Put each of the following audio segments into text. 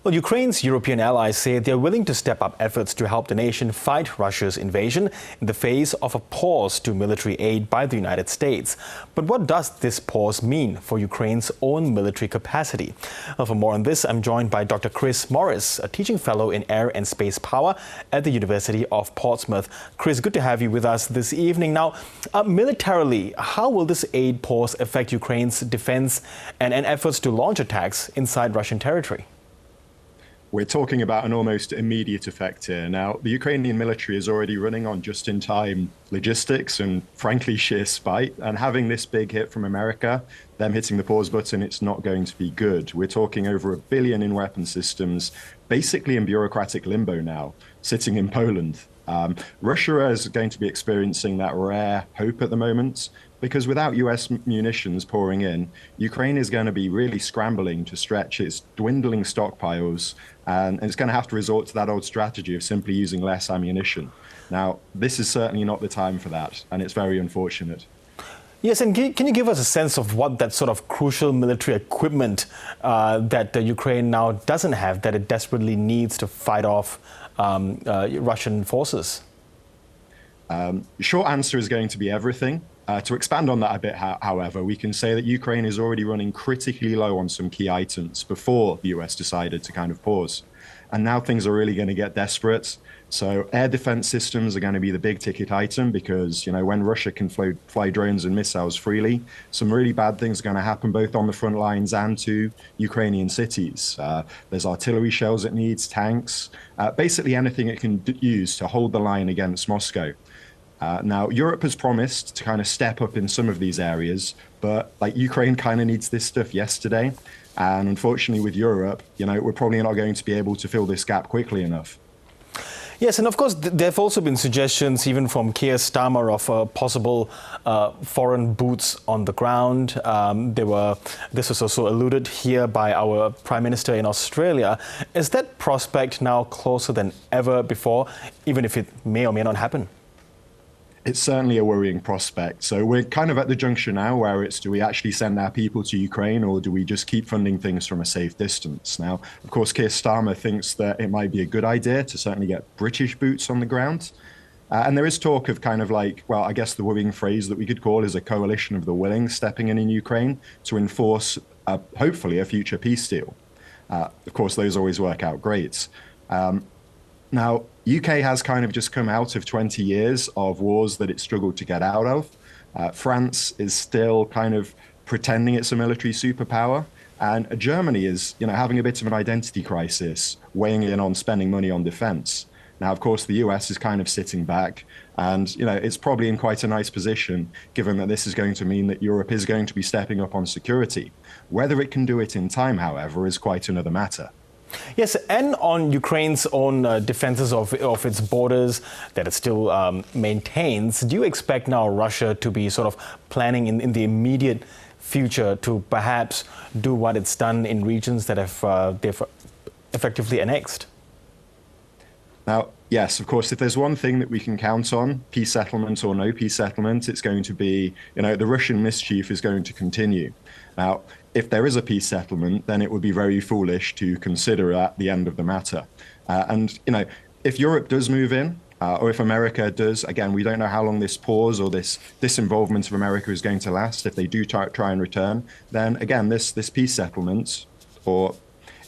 Well, Ukraine's European allies say they're willing to step up efforts to help the nation fight Russia's invasion in the face of a pause to military aid by the United States. But what does this pause mean for Ukraine's own military capacity? Well, for more on this, I'm joined by Dr. Chris Morris, a teaching fellow in air and space power at the University of Portsmouth. Chris, good to have you with us this evening. Now, militarily, how will this aid pause affect Ukraine's defense and efforts to launch attacks inside Russian territory? We're talking about an almost immediate effect here. Now, the Ukrainian military is already running on just-in-time logistics and, frankly, sheer spite. And having this big hit from America, them hitting the pause button, it's not going to be good. We're talking over $1 billion in weapon systems, basically in bureaucratic limbo now, sitting in Poland. Russia is going to be experiencing that rare hope at the moment, because without US munitions pouring in, Ukraine is going to be really scrambling to stretch its dwindling stockpiles, and it's going to have to resort to that old strategy of simply using less ammunition. Now, this is certainly not the time for that, and it's very unfortunate. Yes, and can you give us a sense of what that sort of crucial military equipment that Ukraine now doesn't have, that it desperately needs to fight off Russian forces? Short answer is going to be everything. To expand on that a bit, however, we can say that Ukraine is already running critically low on some key items before the US decided to kind of pause. And now things are really going to get desperate. So air defense systems are going to be the big ticket item because, you know, when Russia can fly drones and missiles freely, some really bad things are going to happen both on the front lines and to Ukrainian cities. There's artillery shells it needs, tanks, basically anything it can use to hold the line against Moscow. Now, Europe has promised to kind of step up in some of these areas, but like Ukraine kind of needs this stuff yesterday. And unfortunately with Europe, you know, we're probably not going to be able to fill this gap quickly enough. Yes, and of course, there have also been suggestions, even from Keir Starmer, of possible foreign boots on the ground. This was also alluded here by our Prime Minister in Australia. Is that prospect now closer than ever before, even if it may or may not happen? It's certainly a worrying prospect. So we're kind of at the juncture now where it's, do we actually send our people to Ukraine or do we just keep funding things from a safe distance? Now, of course, Keir Starmer thinks that it might be a good idea to certainly get British boots on the ground. And there is talk of kind of like, well, I guess the worrying phrase that we could call is a coalition of the willing stepping in Ukraine to enforce, hopefully, a future peace deal. Of course, those always work out great. Now, UK has kind of just come out of 20 years of wars that it struggled to get out of. France is still kind of pretending it's a military superpower. And Germany is, you know, having a bit of an identity crisis, weighing in on spending money on defense. Now, of course, the US is kind of sitting back and, you know, it's probably in quite a nice position, given that this is going to mean that Europe is going to be stepping up on security. Whether it can do it in time, however, is quite another matter. Yes, and on Ukraine's own defenses of its borders that it still maintains, do you expect now Russia to be sort of planning in the immediate future to perhaps do what it's done in regions that they've effectively annexed? Now, yes, of course, if there's one thing that we can count on, peace settlement or no peace settlement, it's going to be, you know, the Russian mischief is going to continue. Now, if there is a peace settlement, then it would be very foolish to consider at the end of the matter. And, you know, if Europe does move in, or if America does, again, we don't know how long this pause or this disinvolvement of America is going to last. If they do try and return, then again, this peace settlement, or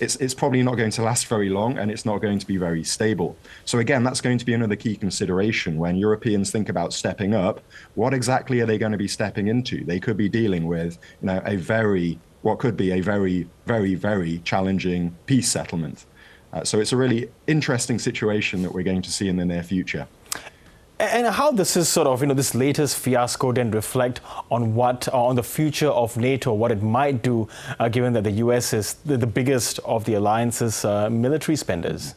it's probably not going to last very long and it's not going to be very stable. So again, that's going to be another key consideration when Europeans think about stepping up. What exactly are they going to be stepping into? They could be dealing with, you know, what could be a very, very, very challenging peace settlement. So it's a really interesting situation that we're going to see in the near future. And how does this sort of, you know, this latest fiasco then reflect on on the future of NATO, what it might do, given that the US is the biggest of the alliance's military spenders?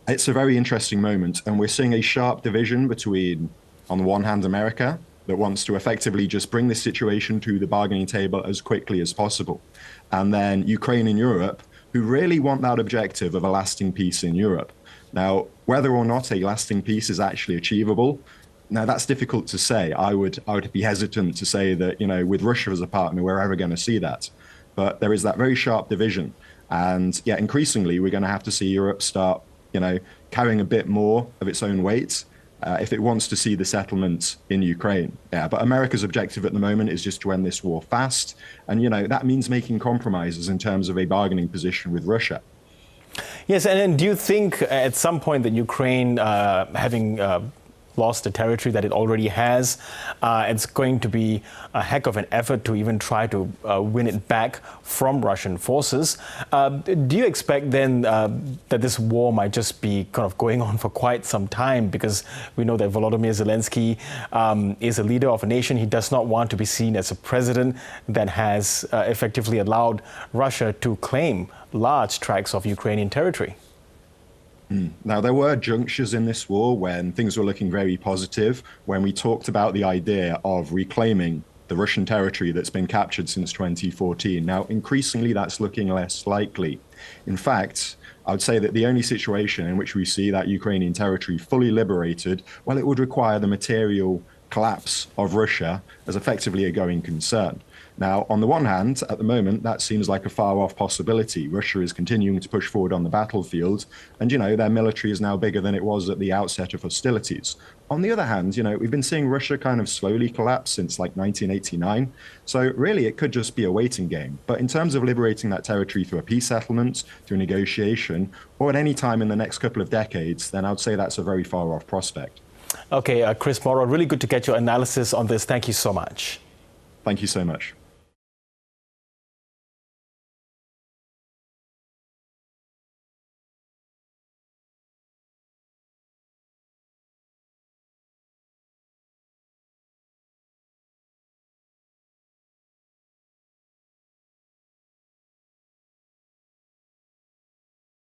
It's a very interesting moment, and we're seeing a sharp division between, on the one hand, America, that wants to effectively just bring this situation to the bargaining table as quickly as possible, and then Ukraine and Europe, who really want that objective of a lasting peace in Europe. Now, whether or not a lasting peace is actually achievable, now that's difficult to say. I would be hesitant to say that, you know, with Russia as a partner, we're ever going to see that. But there is that very sharp division. And yeah, increasingly, we're going to have to see Europe start, carrying a bit more of its own weight if it wants to see the settlement in Ukraine. Yeah, but America's objective at the moment is just to end this war fast. And, that means making compromises in terms of a bargaining position with Russia. Yes, and do you think at some point that Ukraine, having lost the territory that it already has, it's going to be a heck of an effort to even try to win it back from Russian forces? Do you expect then that this war might just be kind of going on for quite some time? Because we know that Volodymyr Zelensky is a leader of a nation. He does not want to be seen as a president that has effectively allowed Russia to claim large tracts of Ukrainian territory. Now, there were junctures in this war when things were looking very positive, when we talked about the idea of reclaiming the Russian territory that's been captured since 2014. Now, increasingly, that's looking less likely. In fact, I would say that the only situation in which we see that Ukrainian territory fully liberated, well, it would require the material collapse of Russia as effectively a going concern. Now, on the one hand, at the moment, that seems like a far-off possibility. Russia is continuing to push forward on the battlefield, and, their military is now bigger than it was at the outset of hostilities. On the other hand, we've been seeing Russia kind of slowly collapse since like 1989. So really, it could just be a waiting game. But in terms of liberating that territory through a peace settlement, through negotiation, or at any time in the next couple of decades, then I would say that's a very far-off prospect. Okay, Chris Morrow, really good to get your analysis on this. Thank you so much. Thank you so much.